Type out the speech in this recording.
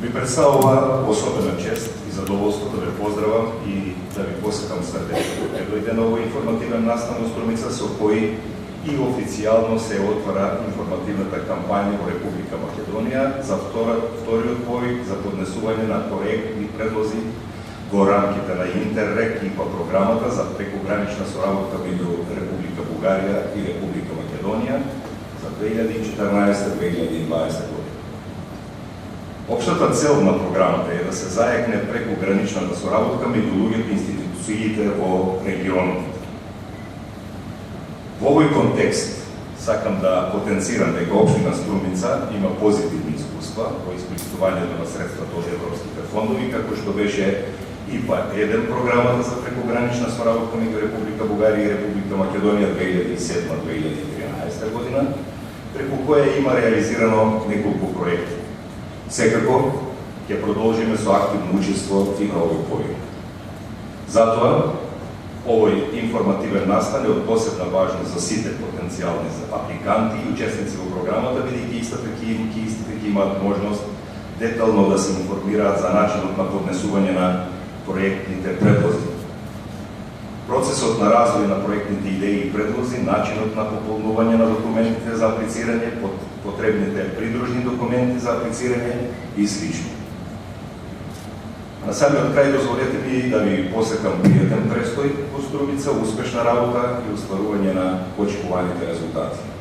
Ми представува особена чест и задоволство да ве поздравам и да ви посекам срдечно да дојде на овој информативен настан во Струмица, со кој и официјално се отвара информативната кампања во Република Македонија за вториот повик за поднесување на проектни предлози во рамките на Интеррек и по програмата за прекогранична соработка меѓу Република Бугарија и Република Македонија за 2014-2020 година. Општата цел на програмата е да се заекне прекограничната соработка меѓу луѓето и институциите во регионот. Во овој контекст сакам да потенцирам дека општина Струмица има позитивни искуства во искористувањето на средствата од европските фондови, како што беше ИПА-1 програмата за прекогранична соработка меѓу Република Бугарија и Република Македонија 2007-2013 година, преку која има реализирано неколку проекти. Секако, ќе продолжиме со активно учество и на овој повик. Затоа, овој информативен настан е од посебна важност за сите потенцијални апликанти и учесници во програмата, бидејќи истите ќе имаат можност детално да се информираат за начинот на поднесување на проектните предлози. Процесот на развој на проектните идеи и предлози, начинот на пополнување на документите за аплицирање, потребните придружни документи за аплицирање и слично. На самиот крај дозволете ми да ви посекам пријатен престој во Струмица, успешна работа и остварување на очекуваните резултати.